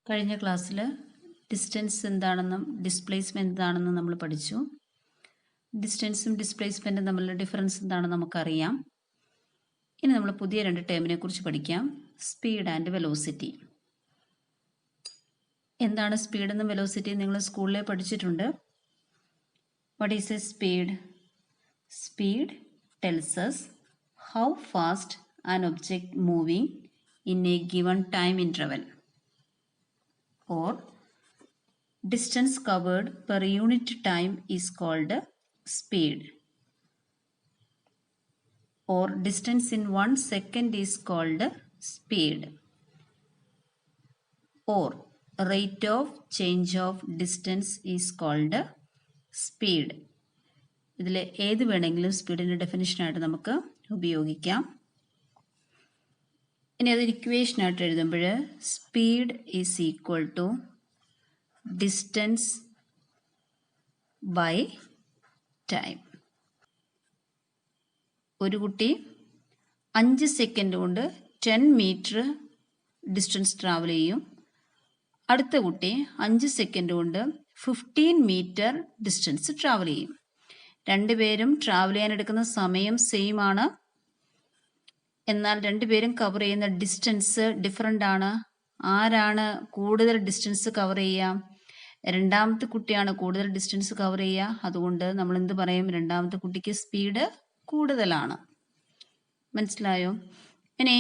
കഴിഞ്ഞ ക്ലാസ്സിൽ ഡിസ്റ്റൻസ് എന്താണെന്നും ഡിസ്പ്ലേസ്മെൻറ്റ് എന്താണെന്നും നമ്മൾ പഠിച്ചു. ഡിസ്റ്റൻസും ഡിസ്പ്ലേസ്മെൻറ്റും തമ്മിലുള്ള ഡിഫറൻസ് എന്താണെന്ന് നമുക്കറിയാം. ഇനി നമ്മൾ പുതിയ രണ്ട് ടേമിനെ കുറിച്ച് പഠിക്കാം. Speed and velocity. എന്താണ് സ്പീഡ് എന്നും വെലോസിറ്റിയും നിങ്ങൾ സ്കൂളിലെ പഠിച്ചിട്ടുണ്ട്. What is A speed? Speed tells us how fast an object moving in a given time interval, or distance covered per unit time is called speed, or distance in 1 second is called speed, or rate of change of distance is called speed. ഇതിൽ ഏത് വേണമെങ്കിലും സ്പീഡിൻ്റെ ഡെഫിനിഷനായിട്ട് നമുക്ക് ഉപയോഗിക്കാം. ഇനി അതൊരു ഇക്വേഷനായിട്ട് എഴുതുമ്പോൾ speed is equal to distance by time. ഒരു കുട്ടി 5 സെക്കൻഡ് കൊണ്ട് 10 മീറ്റർ ഡിസ്റ്റൻസ് ട്രാവൽ ചെയ്യും. അടുത്ത കുട്ടി 5 സെക്കൻഡ് കൊണ്ട് 15 മീറ്റർ ഡിസ്റ്റൻസ് ട്രാവൽ ചെയ്യും. രണ്ടുപേരും ട്രാവൽ ചെയ്യാൻ എടുക്കുന്ന സമയം സെയിം ആണ്, എന്നാൽ രണ്ടുപേരും കവർ ചെയ്യുന്ന ഡിസ്റ്റൻസ് ഡിഫറെൻ്റ് ആണ്. ആരാണ് കൂടുതൽ ഡിസ്റ്റൻസ് കവർ ചെയ്യുക? രണ്ടാമത്തെ കുട്ടിയാണ് കൂടുതൽ ഡിസ്റ്റൻസ് കവർ ചെയ്യുക. അതുകൊണ്ട് നമ്മൾ എന്ത് പറയും? രണ്ടാമത്തെ കുട്ടിക്ക് സ്പീഡ് കൂടുതലാണ്. മനസ്സിലായോ? ഇനി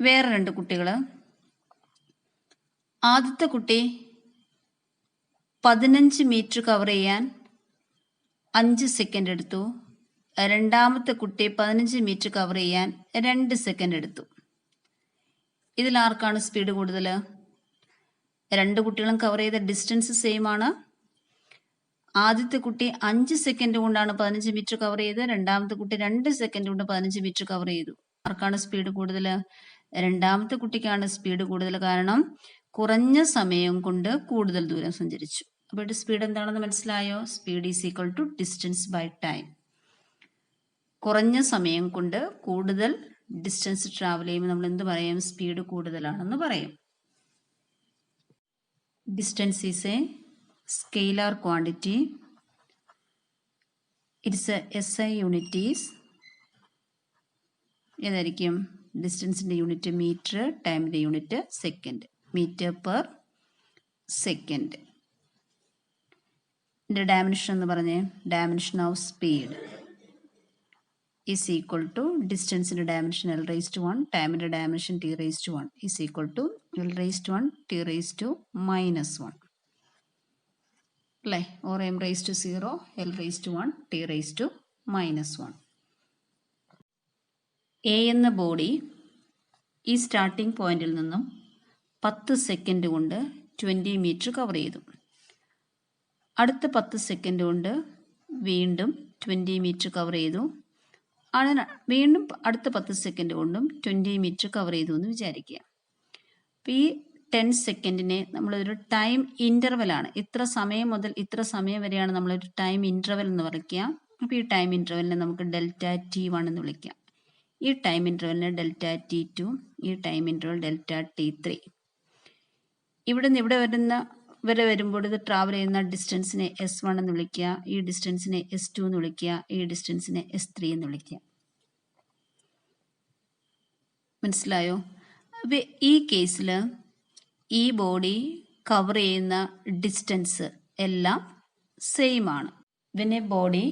വേറെ രണ്ട് കുട്ടികൾ. ആദ്യത്തെ കുട്ടി 15 മീറ്റർ കവർ ചെയ്യാൻ 5 സെക്കൻഡ് എടുത്തു. രണ്ടാമത്തെ കുട്ടി 15 മീറ്റർ കവർ ചെയ്യാൻ 2 സെക്കൻഡ് എടുത്തു. ഇതിൽ ആർക്കാണ് സ്പീഡ് കൂടുതൽ? രണ്ട് കുട്ടികളും കവർ ചെയ്ത ഡിസ്റ്റൻസ് സെയിം ആണ്. ആദ്യത്തെ കുട്ടി 5 സെക്കൻഡ് കൊണ്ടാണ് 15 മീറ്റർ കവർ ചെയ്ത്. രണ്ടാമത്തെ കുട്ടി 2 സെക്കൻഡ് കൊണ്ട് 15 മീറ്റർ കവർ ചെയ്തു. ആർക്കാണ് സ്പീഡ് കൂടുതൽ? രണ്ടാമത്തെ കുട്ടിക്കാണ് സ്പീഡ് കൂടുതൽ. കാരണം കുറഞ്ഞ സമയം കൊണ്ട് കൂടുതൽ ദൂരം സഞ്ചരിച്ചു. അപ്പോൾ സ്പീഡ് എന്താണെന്ന് മനസ്സിലായോ? Speed is equal to distance by time. കുറഞ്ഞ സമയം കൊണ്ട് കൂടുതൽ ഡിസ്റ്റൻസ് ട്രാവൽ ചെയ്യുമ്പോൾ നമ്മൾ എന്ത് പറയും? സ്പീഡ് കൂടുതലാണെന്ന് പറയും. Distance is a scalar quantity. It's a SI units. ഏതായിരിക്കും? ഡിസ്റ്റൻസിൻ്റെ യൂണിറ്റ് മീറ്റർ, ടൈമിൻ്റെ unit second. Metre per second. ഇതിൻ്റെ ഡയമെൻഷൻ എന്ന് പറഞ്ഞേ. Dimension of speed is equal to ഡിസ്റ്റൻസിൻ്റെ ഡയമെൻഷൻ L⁻⁴, ടൈമിൻ്റെ dimension T⁻⁴ is equal to L⁻⁴ T⁻⁻⁻1 അല്ലേ? Or M⁻�0 L⁻⁴ T⁻⁻1. A എന്ന ബോഡി ഈ സ്റ്റാർട്ടിംഗ് പോയിന്റിൽ നിന്നും 10 സെക്കൻഡ് കൊണ്ട് 20 മീറ്റർ കവർ ചെയ്തു. അടുത്ത 10 സെക്കൻഡ് കൊണ്ട് വീണ്ടും 20 മീറ്റർ കവർ ചെയ്തു. വീണ്ടും അടുത്ത 10 സെക്കൻഡ് കൊണ്ടും 20 മീറ്റർ കവർ ചെയ്തു എന്ന് വിചാരിക്കുക. അപ്പോൾ ഈ 10 സെക്കൻഡിനെ നമ്മളൊരു ടൈം ഇൻ്റർവെലാണ്. ഇത്ര സമയം മുതൽ ഇത്ര സമയം വരെയാണ് നമ്മളൊരു ടൈം ഇൻ്റർവെൽ എന്ന് വിളിക്കുക. അപ്പോൾ ഈ ടൈം ഇൻ്റർവെലിനെ നമുക്ക് ∆T1 എന്ന് വിളിക്കാം. ഈ ടൈം ഇൻ്റർവെലിനെ ∆T2, ഈ ടൈം ഇൻ്റർവെൽ ∆T3. ഇവിടെ നിന്ന് ഇവിടെ വരെ വരുമ്പോൾ ഇത് ട്രാവൽ ചെയ്യുന്ന ഡിസ്റ്റൻസിനെ S1 എന്ന് വിളിക്കുക, ഈ ഡിസ്റ്റൻസിനെ S2 എന്ന് വിളിക്കുക, ഈ ഡിസ്റ്റൻസിനെ S3 എന്ന് വിളിക്കുക. മനസ്സിലായോ? അപ്പോൾ ഈ കേസിൽ ഈ ബോഡി കവർ ചെയ്യുന്ന ഡിസ്റ്റൻസ് എല്ലാം സെയിം ആണ്. When A body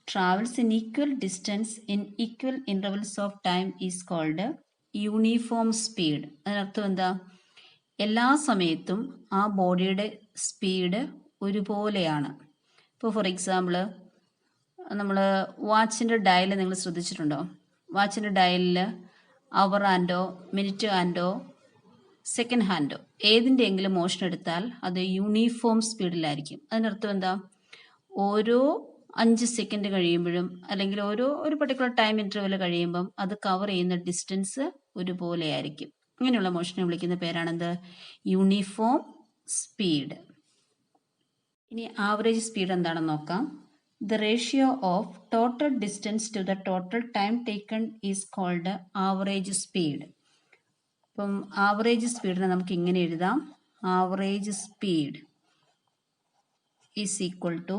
travels in equal distance in equal intervals of time is called uniform speed. അതിനർത്ഥം എന്താ? എല്ലാ സമയത്തും ആ ബോഡിയുടെ സ്പീഡ് ഒരുപോലെയാണ്. ഇപ്പോൾ ഫോർ എക്സാമ്പിൾ നമ്മൾ വാച്ചിൻ്റെ ഡയൽ നിങ്ങൾ ശ്രദ്ധിച്ചിട്ടുണ്ടോ? വാച്ചിൻ്റെ ഡയലിൽ അവർ ഹാൻഡോ മിനിറ്റ് ഹാൻഡോ സെക്കൻഡ് ഹാൻഡോ ഏതിൻ്റെയെങ്കിലും മോഷൻ എടുത്താൽ അത് യൂണിഫോം സ്പീഡിലായിരിക്കും. അതിനർത്ഥം എന്താ? ഓരോ 5 സെക്കൻഡ് കഴിയുമ്പോഴും അല്ലെങ്കിൽ ഒരു പർട്ടിക്കുലർ ടൈം ഇൻ്റർവെൽ കഴിയുമ്പം അത് കവർ ചെയ്യുന്ന ഡിസ്റ്റൻസ് ഒരുപോലെ ആയിരിക്കും. ഇങ്ങനെയുള്ള മോഷനെ വിളിക്കുന്ന പേരാണെന്ത്? Uniform speed. ഇനി ആവറേജ് സ്പീഡ് എന്താണെന്ന് നോക്കാം. The ratio of total distance to the total time taken is called average speed. അപ്പം ആവറേജ് സ്പീഡിനെ നമുക്ക് ഇങ്ങനെ എഴുതാം. Average speed is equal to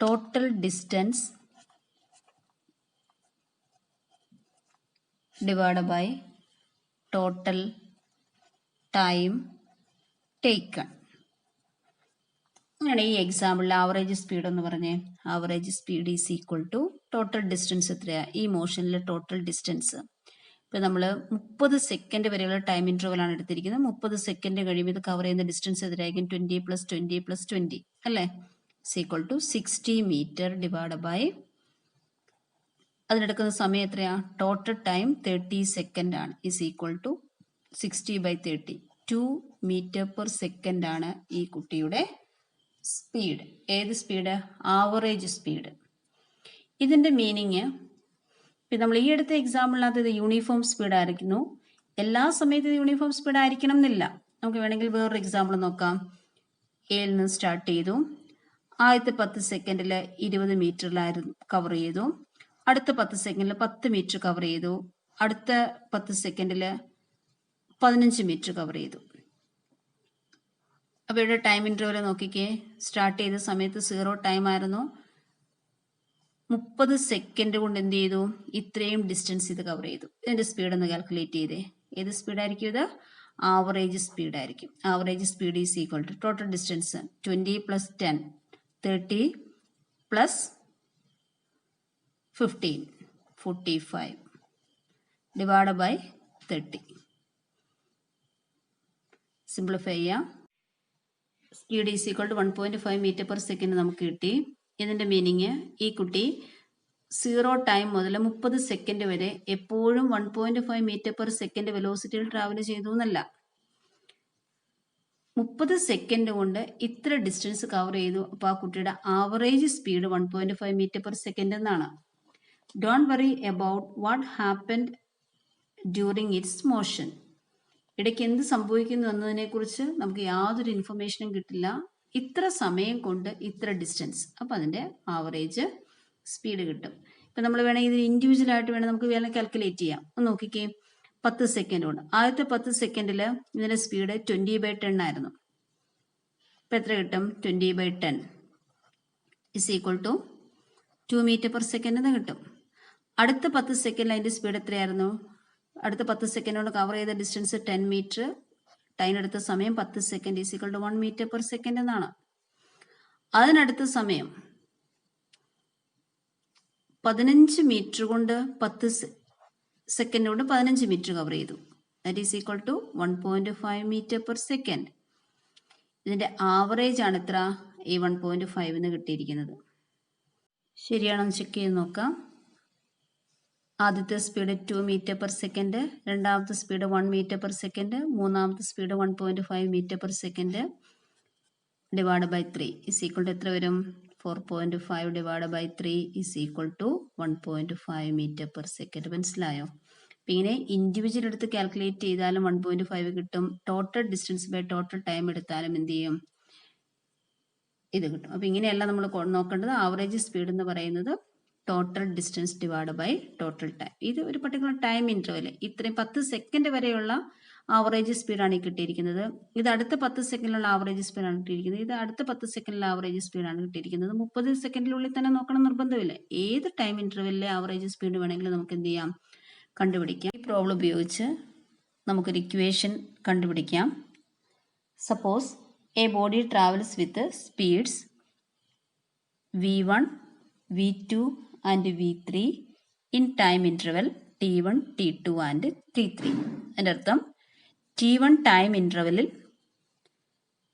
total distance divide by total time taken. അങ്ങനെയാണ് ഈ എക്സാമ്പിളിൽ ആവറേജ് സ്പീഡ് എന്ന് പറഞ്ഞേ. Average speed is equal to total distance എത്രയാണ്, ഈ മോഷനിലെ ടോട്ടൽ ഡിസ്റ്റൻസ്. ഇപ്പം നമ്മൾ 30 സെക്കൻഡ് വരെയുള്ള ടൈം ഇൻ്റർവലാണ് എടുത്തിരിക്കുന്നത്. 30 സെക്കൻഡ് കഴിയുമ്പോൾ ഇത് കവർ ചെയ്യുന്ന ഡിസ്റ്റൻസ് എത്രയായിരിക്കും? 20 + 20 + 20 അല്ലേ? Is equal to 60 metre divide by അതിനെടുക്കുന്ന സമയം എത്രയാണ്? ടോട്ടൽ ടൈം 30 സെക്കൻഡ് ആണ്. Is equal to 60/30 2 metre per second ആണ് ഈ കുട്ടിയുടെ സ്പീഡ്. ഏത് സ്പീഡ്? Average speed. ഇതിൻ്റെ മീനിങ് ഇപ്പം നമ്മൾ ഈ അടുത്ത എക്സാമ്പിളിനകത്ത് ഇത് യൂണിഫോം സ്പീഡ് ആയിരിക്കുന്നു. എല്ലാ സമയത്തും ഇത് യൂണിഫോം സ്പീഡ് ആയിരിക്കണം എന്നില്ല. നമുക്ക് വേണമെങ്കിൽ വേറൊരു എക്സാമ്പിൾ നോക്കാം. എയിൽ നിന്ന് സ്റ്റാർട്ട് ചെയ്തു. ആദ്യത്തെ 10 സെക്കൻഡിൽ 20 മീറ്ററിലായിരുന്നു കവർ ചെയ്തു. അടുത്ത 10 സെക്കൻഡിൽ 10 മീറ്റർ കവർ ചെയ്തു. അടുത്ത 10 സെക്കൻഡിൽ 15 മീറ്റർ കവർ ചെയ്തു. അപ്പോൾ ഇവിടെ ടൈം ഇൻ്റർവൽ നോക്കിക്കേ. സ്റ്റാർട്ട് ചെയ്ത സമയത്ത് 0 ടൈം ആയിരുന്നു. 30 സെക്കൻഡ് കൊണ്ട് എന്ത് ചെയ്തു? ഇത്രയും ഡിസ്റ്റൻസ് ഇത് കവർ ചെയ്തു. ഇതിൻ്റെ സ്പീഡ് ഒന്ന് കാൽക്കുലേറ്റ് ചെയ്തേ. ഏത് സ്പീഡായിരിക്കും ഇത്? ആവറേജ് സ്പീഡായിരിക്കും. Average speed is equal to total distance 20 + 10 30 + 15 45 divide by 30. Simplify ചെയ്യാം. Speed is equal to 1.5 metre per second നമുക്ക് കിട്ടി. ഇതിൻ്റെ മീനിങ് ഈ കുട്ടി 0 ടൈം മുതൽ 30 സെക്കൻഡ് വരെ എപ്പോഴും 1.5 മീറ്റർ പെർ സെക്കൻഡ് വെലോസിറ്റിയിൽ ട്രാവൽ ചെയ്തു എന്നല്ല. 30 സെക്കൻഡ് കൊണ്ട് ഇത്ര ഡിസ്റ്റൻസ് കവർ ചെയ്തു. അപ്പോൾ ആ കുട്ടിയുടെ average speed 1.5 metre per second എന്നാണ്. Don't worry about what happened during its motion. ഇടയ്ക്ക് എന്ത് സംഭവിക്കുന്നു എന്നതിനെക്കുറിച്ച് നമുക്ക് യാതൊരു ഇൻഫർമേഷനും കിട്ടില്ല. ഇത്ര സമയം കൊണ്ട് ഇത്ര ഡിസ്റ്റൻസ്, അപ്പോൾ അതിൻ്റെ ആവറേജ് സ്പീഡ് കിട്ടും. ഇപ്പം നമ്മൾ വേണമെങ്കിൽ ഇതിന് ഇൻഡിവിജ്വൽ ആയിട്ട് നമുക്ക് വേണമെങ്കിൽ കാൽക്കുലേറ്റ് ചെയ്യാം. ഒന്ന് നോക്കിക്കേ. 10 സെക്കൻഡ് കൊണ്ട് ആദ്യത്തെ 10 സെക്കൻഡിൽ ഇതിൻ്റെ സ്പീഡ് 20/10 ആയിരുന്നു. ഇപ്പം എത്ര കിട്ടും? 20/10 is equal to 2 metre per second എന്ന് കിട്ടും. അടുത്ത 10 സെക്കൻഡിൽ അതിൻ്റെ സ്പീഡ് എത്രയായിരുന്നു? അടുത്ത 10 സെക്കൻഡ് കൊണ്ട് കവർ ചെയ്ത ഡിസ്റ്റൻസ് 10 മീറ്റർ. ടൈം എടുത്ത സമയം 10 second is equal to 1 metre per second എന്നാണ്. അതിനടുത്ത സമയം 15 മീറ്റർ കൊണ്ട് 10 സെക്കൻഡ് കൊണ്ട് 15 മീറ്റർ കവർ ചെയ്തു. That is equal to 1.5 metre per second. ഇതിൻ്റെ ആവറേജ് ആണ് എത്ര? ഈ 1.5 എന്ന് കിട്ടിയിരിക്കുന്നത്. ശരിയാണെന്ന് ചെക്ക് ചെയ്ത് നോക്കാം. ആദ്യത്തെ സ്പീഡ് 2 മീറ്റർ പെർ സെക്കൻഡ്, രണ്ടാമത്തെ സ്പീഡ് 1 മീറ്റർ പെർ സെക്കൻഡ്, മൂന്നാമത്തെ speed 1.5 metre per second divide by 3 is equal to എത്ര വരും? 4.5 divide by 3 is equal to 1.5 metre per second. മനസ്സിലായോ? അപ്പം ഇങ്ങനെ ഇൻഡിവിജ്വൽ എടുത്ത് കാൽക്കുലേറ്റ് ചെയ്താലും 1.5 കിട്ടും. Total distance by total time എടുത്താലും എന്ത് ചെയ്യും? ഇത് കിട്ടും. അപ്പം ഇങ്ങനെയല്ല നമ്മൾ നോക്കേണ്ടത്. ആവറേജ് സ്പീഡ് എന്ന് പറയുന്നത് total distance divide by total time. ഇത് ഒരു പർട്ടിക്കുലർ ടൈം ഇൻ്റർവെൽ. ഇത്രയും 10 സെക്കൻഡ് വരെയുള്ള ആവറേജ് സ്പീഡാണ് ഈ കിട്ടിയിരിക്കുന്നത്. ഇത് അടുത്ത 10 സെക്കൻഡിലുള്ള ആവറേജ് സ്പീഡാണ് കിട്ടിയിരിക്കുന്നത്. ഇത് അടുത്ത 10 സെക്കൻഡിലെ ആവറേജ് സ്പീഡാണ് കിട്ടിയിരിക്കുന്നത്. 30 സെക്കൻഡിനുള്ളിൽ തന്നെ നോക്കണം നിർബന്ധമില്ല. ഏത് ടൈം ഇൻ്റർവെല്ലിലെ ആവറേജ് സ്പീഡ് വേണമെങ്കിലും നമുക്ക് എന്ത് ചെയ്യാം? കണ്ടുപിടിക്കാം. ഈ പ്രോബ്ലം ഉപയോഗിച്ച് നമുക്കൊരു ഇക്വേഷൻ കണ്ടുപിടിക്കാം. Suppose A body travels with speeds v1, v2 and v3 in time interval t1, t2 and t3. അതിൻ്റെ അർത്ഥം t1 ടൈം ഇൻ്റർവെല്ലിൽ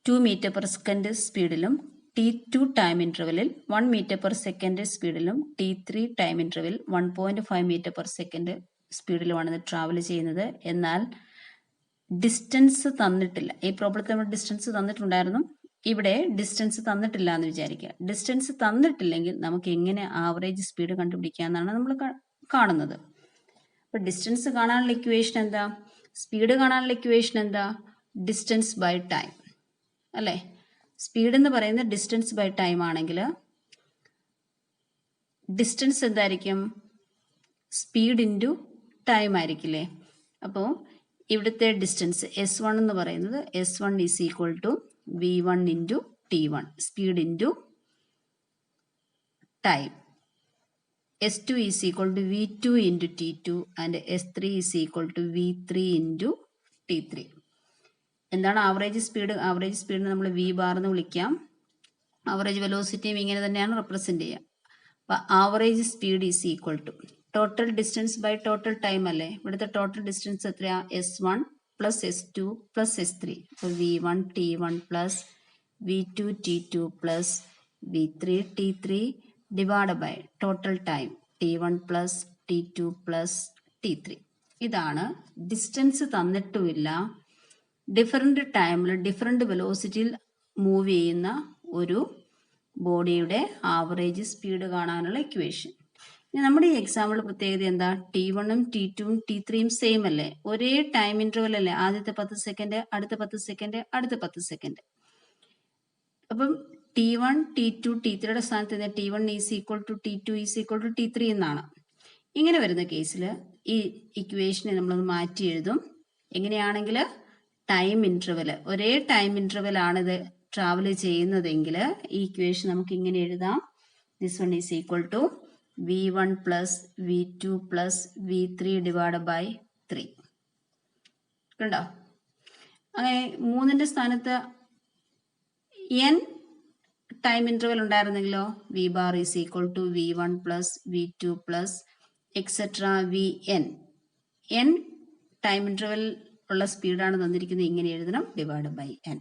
2 മീറ്റർ പെർ സെക്കൻഡ് സ്പീഡിലും t2 ടൈം ഇൻ്റർവെല്ലിൽ 1 മീറ്റർ പെർ സെക്കൻഡ് സ്പീഡിലും t3 time interval 1.5 metre per second സ്പീഡിലുമാണ് ഇത് travel ചെയ്യുന്നത്. എന്നാൽ ഡിസ്റ്റൻസ് തന്നിട്ടില്ല. ഈ പ്രോബ്ലത്തിൽ നമ്മൾ ഡിസ്റ്റൻസ് തന്നിട്ടുണ്ടായിരുന്നു. ഇവിടെ ഡിസ്റ്റൻസ് തന്നിട്ടില്ല എന്ന് വിചാരിക്കുക. ഡിസ്റ്റൻസ് തന്നിട്ടില്ലെങ്കിൽ നമുക്ക് എങ്ങനെ ആവറേജ് സ്പീഡ് കണ്ടുപിടിക്കാമെന്നാണ് നമ്മൾ കാണുന്നത്. അപ്പോൾ ഡിസ്റ്റൻസ് കാണാനുള്ള ഇക്വേഷൻ എന്താ? സ്പീഡ് കാണാനുള്ള ഇക്വേഷൻ എന്താ? ഡിസ്റ്റൻസ് ബൈ ടൈം അല്ലേ? സ്പീഡ് എന്ന് പറയുന്നത് ഡിസ്റ്റൻസ് ബൈ ടൈം ആണെങ്കിൽ ഡിസ്റ്റൻസ് എന്തായിരിക്കും? സ്പീഡ് ഇൻറ്റു ടൈം ആയിരിക്കില്ലേ? അപ്പോൾ ഇവിടുത്തെ ഡിസ്റ്റൻസ് S1 എന്ന് പറയുന്നത് S1 is equal to V1 into T1 speed into time. S2 is equal to V2 into T2 and S3 is equal to V3 into T3. എന്താണ് average speed? Average സ്പീഡിന് നമ്മൾ V bar എന്ന് വിളിക്കാം. Average വെലോസിറ്റിയും ഇങ്ങനെ തന്നെയാണ് represent ചെയ്യുക. അപ്പോൾ average speed is equal to total distance by total time അല്ലേ. ഇവിടുത്തെ ടോട്ടൽ ഡിസ്റ്റൻസ് എത്രയാ? S1 plus S2 plus S3. അപ്പോൾ V1 T1 plus V2 T2 plus V3 T3 divide by total time T1 plus T2 plus T3. ഇതാണ് distance തന്നിട്ടുമില്ല, different ടൈമിൽ different വെലോസിറ്റിയിൽ move ചെയ്യുന്ന ഒരു ബോഡിയുടെ ആവറേജ് സ്പീഡ് കാണാനുള്ള ഇക്വേഷൻ. ഇനി നമ്മുടെ ഈ എക്സാമ്പിൾ പ്രത്യേകത എന്താ? T1ഉം T2ഉം T3യും സെയിം അല്ലേ, ഒരേ ടൈം ഇൻ്റർവൽ അല്ലേ. ആദ്യത്തെ 10 സെക്കൻഡ്, അടുത്ത 10 സെക്കൻഡ്, അടുത്ത 10 സെക്കൻഡ്. അപ്പം T1 T2 T3യുടെ സ്ഥാനത്ത് T1 is equal to T2 is equal to T3 എന്നാണ്. ഇങ്ങനെ വരുന്ന കേസിൽ ഈ ഇക്വേഷനെ നമ്മളൊന്ന് മാറ്റി എഴുതും. എങ്ങനെയാണെങ്കിൽ ടൈം ഇൻ്റർവൽ, ഒരേ ടൈം ഇൻ്റർവൽ ആണിത് ട്രാവൽ ചെയ്യുന്നതെങ്കിൽ ഈ ഇക്വേഷൻ നമുക്ക് ഇങ്ങനെ എഴുതാം. This one is equal to V1 plus V2 plus V3 divide by 3. കണ്ടോ? അങ്ങനെ 3ന്റെ സ്ഥാനത്ത് n ടൈം ഇൻ്റർവൽ ഉണ്ടായിരുന്നെങ്കിലോ V bar is equal to V1 plus V2 plus et cetera Vn. n time interval ഉള്ള സ്പീഡാണ് തന്നിരിക്കുന്നത്, ഇങ്ങനെ എഴുതണം, ഡിവൈഡ് ബൈ n.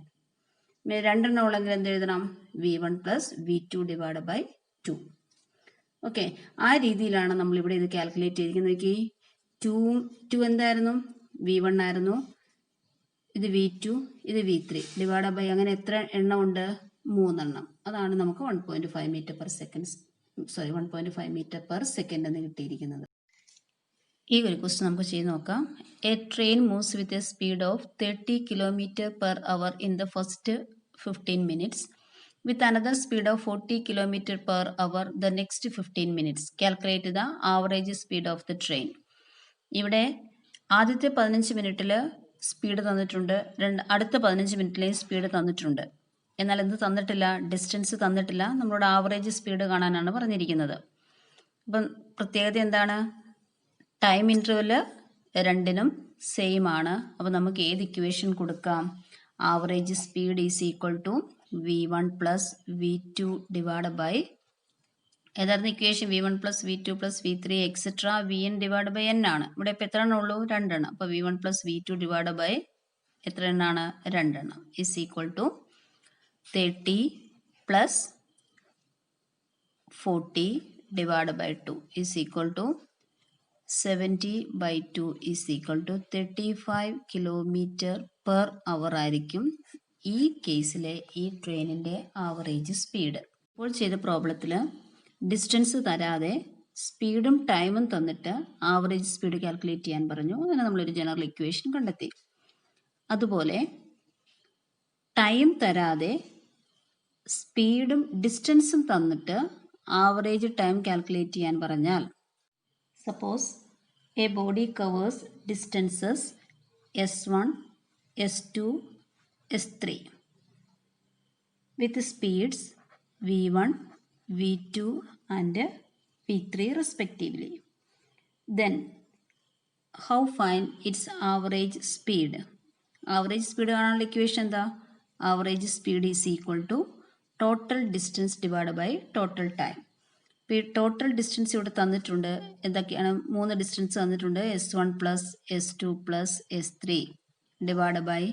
രണ്ടെണ്ണം ഉള്ളെങ്കിൽ എന്ത് എഴുതണം? V1 plus V2 divide by 2. Okay, ആ രീതിയിലാണ് നമ്മളിവിടെ ഇത് കാൽക്കുലേറ്റ് ചെയ്തിരിക്കുന്നത്. നോക്കി, 2 എന്തായിരുന്നു? V1 ആയിരുന്നു. ഇത് V2, ഇത് V3 ഡിവൈഡ് ബൈ, അങ്ങനെ എത്ര എണ്ണം ഉണ്ട്? 3 എണ്ണം. അതാണ് നമുക്ക് 1.5 metre per second, 1.5 metre per second എന്ന് കിട്ടിയിരിക്കുന്നത്. ഈ ഒരു ക്വസ്റ്റ്യൻ നമുക്ക് ചെയ്ത് നോക്കാം. A train moves with a speed of 30 kilometre per hour in the first 15 minutes with another speed of 40 km per hour the next 15 minutes. Calculate the average speed of the train. ഇവിടെ ആദ്യത്തെ 15 മിനിറ്റിൽ speed തന്നിട്ടുണ്ട്, അടുത്ത 15 മിനിറ്റിലെയും speed തന്നിട്ടുണ്ട്. എന്നാൽ എന്ത് തന്നിട്ടില്ല? Distance തന്നിട്ടില്ല. നമ്മളോട് ആവറേജ് സ്പീഡ് കാണാനാണ് പറഞ്ഞിരിക്കുന്നത്. അപ്പം പ്രത്യേകത എന്താണ്? ടൈം ഇൻ്റർവെൽ രണ്ടിനും സെയിം ആണ്. അപ്പോൾ നമുക്ക് ഏത് ഇക്വേഷൻ കൊടുക്കാം? Average speed is equal to V1 plus V2 divide by, ഏതായിരുന്നു equation? V1 plus V2 plus V3 et cetera Vn divide by n ആണ്. ഇവിടെ ഇപ്പോൾ എത്ര എണ്ണം ഉള്ളൂ? 2 എണ്ണം. അപ്പോൾ V1 plus V2 divide by എത്ര എണ്ണമാണ്? 2 എണ്ണം is equal to 30 plus 40 divide by 2 is equal to 70 by 2 is equal to 35 kilometre per hour ആയിരിക്കും ഈ കേസിലെ ഈ ട്രെയിനിൻ്റെ ആവറേജ് സ്പീഡ്. ഇപ്പോൾ ചെയ്ത പ്രോബ്ലത്തിൽ ഡിസ്റ്റൻസ് തരാതെ സ്പീഡും ടൈമും തന്നിട്ട് ആവറേജ് സ്പീഡ് കാൽക്കുലേറ്റ് ചെയ്യാൻ പറഞ്ഞു. അങ്ങനെ നമ്മളൊരു ജനറൽ ഇക്വേഷൻ കണ്ടെത്തി. അതുപോലെ ടൈം തരാതെ സ്പീഡും ഡിസ്റ്റൻസും തന്നിട്ട് ആവറേജ് ടൈം കാൽക്കുലേറ്റ് ചെയ്യാൻ പറഞ്ഞാൽ, suppose A body covers distances S1, S2, S3 with speeds V1, V2 and V3 respectively. Then how find its average speed? Average speed കാണാനുള്ള ഇക്വേഷൻ എന്താ? Average speed is equal to total distance divided by total time. ഇപ്പോൾ ഈ total distance ഇവിടെ തന്നിട്ടുണ്ട്. എന്തൊക്കെയാണ്? 3 distance തന്നിട്ടുണ്ട്. S1 plus S2 plus S3 divide by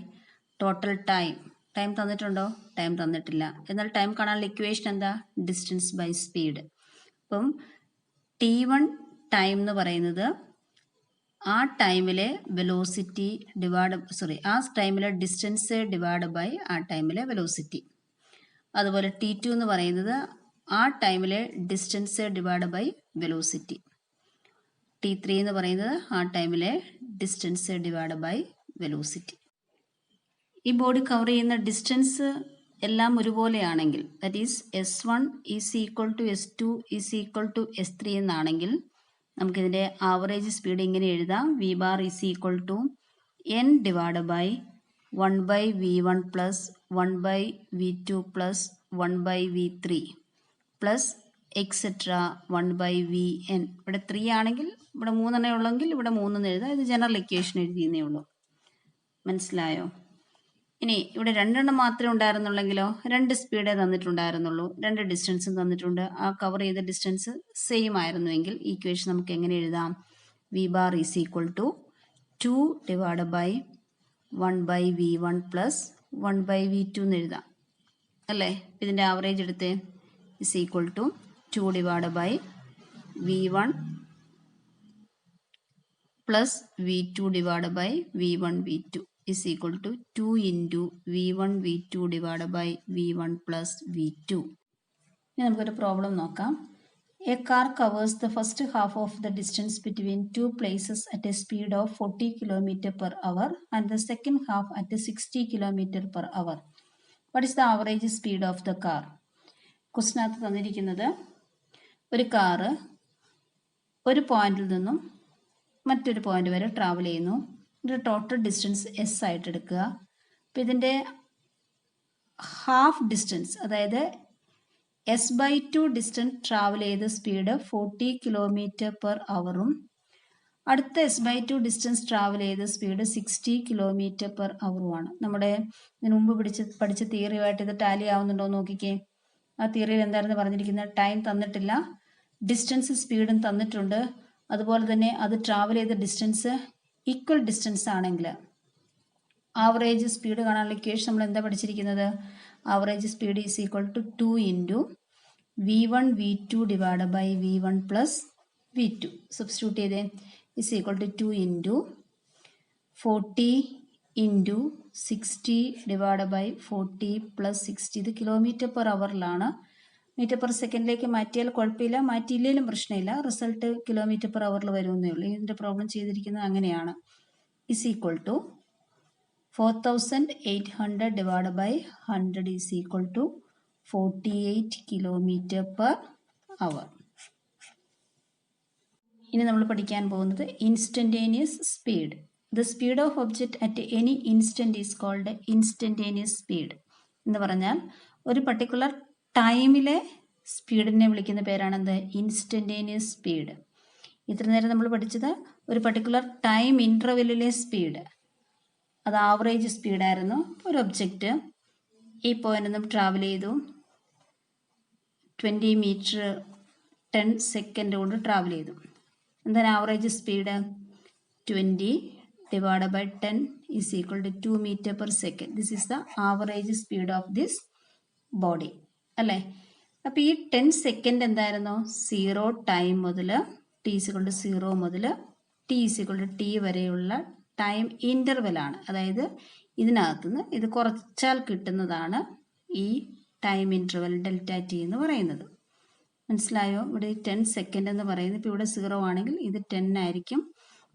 total time. Time തന്നിട്ടുണ്ടോ? Time തന്നിട്ടില്ല. എന്നാൽ ടൈം കാണാനുള്ള ഇക്വേഷൻ എന്താ? Distance by speed. അപ്പം T1 ടൈം എന്ന് പറയുന്നത് ആ ടൈമിലെ വെലോസിറ്റി ആ ടൈമിലെ ഡിസ്റ്റൻസ് ഡിവൈഡ് ബൈ ആ ടൈമിലെ വെലോസിറ്റി. അതുപോലെ T2 എന്ന് പറയുന്നത് ആ ടൈമിലെ distance divide by velocity. T3 എന്ന് പറയുന്നത് ആ ടൈമിലെ ഡിസ്റ്റൻസ് ഡിവൈഡ് ബൈ വെലോസിറ്റി. ഈ ബോഡി കവർ ചെയ്യുന്ന ഡിസ്റ്റൻസ് എല്ലാം ഒരുപോലെയാണെങ്കിൽ, that is S1 is equal to S2 is equal to S3 എന്നാണെങ്കിൽ നമുക്കിതിൻ്റെ ആവറേജ് സ്പീഡ് ഇങ്ങനെ എഴുതാം. V bar is equal to N divide by 1/v1 plus 1/v2 plus 1/v3 plus et cetera 1/vn. ഇവിടെ 3 ആണെങ്കിൽ ഇവിടെ 3 ഉള്ളെങ്കിൽ ഇവിടെ 3 എഴുതാം. ഇത് ജനറൽ ഇക്വേഷൻ എഴുതിയെന്നേ ഉള്ളൂ. മനസ്സിലായോ? ഇനി ഇവിടെ 2 മാത്രമേ ഉണ്ടായിരുന്നുള്ളെങ്കിലോ, 2 സ്പീഡേ തന്നിട്ടുണ്ടായിരുന്നുള്ളൂ, 2 ഡിസ്റ്റൻസും തന്നിട്ടുണ്ട്. ആ കവർ ചെയ്ത ഡിസ്റ്റൻസ് സെയിം ആയിരുന്നുവെങ്കിൽ ഇക്വേഷൻ നമുക്ക് എങ്ങനെ എഴുതാം? V bar is equal to 2 divide by 1/v1 plus 1/v2 എന്ന് എഴുതാം അല്ലേ? ഇതിൻ്റെ ആവറേജ് എടുത്ത് is equal to 2 divide by v1 plus v2 divide by v1 v2 is equal to 2 into v1 v2 divided by v1 plus v2. ഇനി നമുക്കൊരു problem നോക്കാം. A car covers the first half of the distance between two places at a speed of 40 km per hour and the second half at 60 km per hour. What is the average speed of the car? ക്വസ്റ്റിനകത്ത് തന്നിരിക്കുന്നത് ഒരു car ഒരു പോയിന്റിൽ നിന്നും മറ്റൊരു point വരെ travel ചെയ്യുന്നു. ഇതിൻ്റെ total distance S ആയിട്ട് എടുക്കുക. അപ്പോൾ ഇതിൻ്റെ ഹാഫ് ഡിസ്റ്റൻസ്, അതായത് s/2 ഡിസ്റ്റൻസ് ട്രാവൽ ചെയ്ത സ്പീഡ് 40 km per hour-ഉം അടുത്ത s/2 ഡിസ്റ്റൻസ് ട്രാവൽ ചെയ്ത സ്പീഡ് 60 km per hour-ഉമാണ്. നമ്മുടെ ഇതിനു മുമ്പ് പഠിച്ച തിയറിയുമായിട്ട് ഇത് ടാലി ആവുന്നുണ്ടോ നോക്കിക്കേ. ആ തിയറിയിൽ എന്തായിരുന്നു പറഞ്ഞിരിക്കുന്നത്? ടൈം തന്നിട്ടില്ല, ഡിസ്റ്റൻസ് സ്പീഡും തന്നിട്ടുണ്ട്. അതുപോലെ തന്നെ അത് ട്രാവൽ ചെയ്ത ഡിസ്റ്റൻസ് ഈക്വൽ ഡിസ്റ്റൻസ് ആണെങ്കിൽ ആവറേജ് സ്പീഡ് കാണാനുള്ള ഇക്വേഷൻ നമ്മൾ എന്താ പഠിച്ചിരിക്കുന്നത്? ആവറേജ് speed is equal to 2 into v1 v2 divide by v1 plus v2. Substitute ചെയ്തേ. Is equal to 2 into 40 into 60 divide by 40 plus 60. ഇത് കിലോമീറ്റർ പെർ അവറിലാണ്. മീറ്റർ പെർ സെക്കൻഡിലേക്ക് മാറ്റിയാൽ കുഴപ്പമില്ല, മാറ്റിയില്ലെങ്കിലും പ്രശ്നമില്ല. റിസൾട്ട് കിലോമീറ്റർ പെർ അവറിൽ വരുമെന്നേ ഉള്ളൂ. ഇതിൻ്റെ പ്രോബ്ലം ചെയ്തിരിക്കുന്നത് അങ്ങനെയാണ്. Is equal to 4800 divide by 100 is equal to 48 kilometre per hour. ഇനി നമ്മൾ പഠിക്കാൻ പോകുന്നത് instantaneous speed. The speed of object at any instant is called instantaneous speed. എന്ന് പറഞ്ഞാൽ ഒരു പർട്ടിക്കുലർ ടൈമിലെ സ്പീഡിനെ വിളിക്കുന്ന പേരാണെന്ത്? Instantaneous speed. ഇത്ര നേരം നമ്മൾ പഠിച്ചത് ഒരു പർട്ടിക്കുലർ ടൈം ഇൻ്റർവെല്ലിലെ സ്പീഡ്, അത് ആവറേജ് സ്പീഡായിരുന്നു. ഒരു ഒബ്ജക്റ്റ് ഈ പോയിന്റിൽ നിന്നും ട്രാവൽ ചെയ്തു, 20 മീറ്റർ 10 സെക്കൻഡ് കൊണ്ട് ട്രാവൽ ചെയ്തു. എന്താണ് average speed? 20 divided by 10 is equal to 2 meter per second. This is the average speed of this body. അല്ലേ? അപ്പോൾ ഈ 10 സെക്കൻഡ് എന്തായിരുന്നു? 0 ടൈം മുതൽ t=0 മുതൽ t=t വരെയുള്ള ടൈം ഇൻ്റർവെലാണ്. അതായത് ഇതിനകത്തുനിന്ന് ഇത് കുറച്ചാൽ കിട്ടുന്നതാണ് ഈ ടൈം ഇൻ്റർവെൽ ഡെൽറ്റ ടി എന്ന് പറയുന്നത്. മനസ്സിലായോ? ഇവിടെ 10 സെക്കൻഡ് എന്ന് പറയുന്നത് ഇപ്പോൾ ഇവിടെ 0 ആണെങ്കിൽ ഇത് 10 ആയിരിക്കും.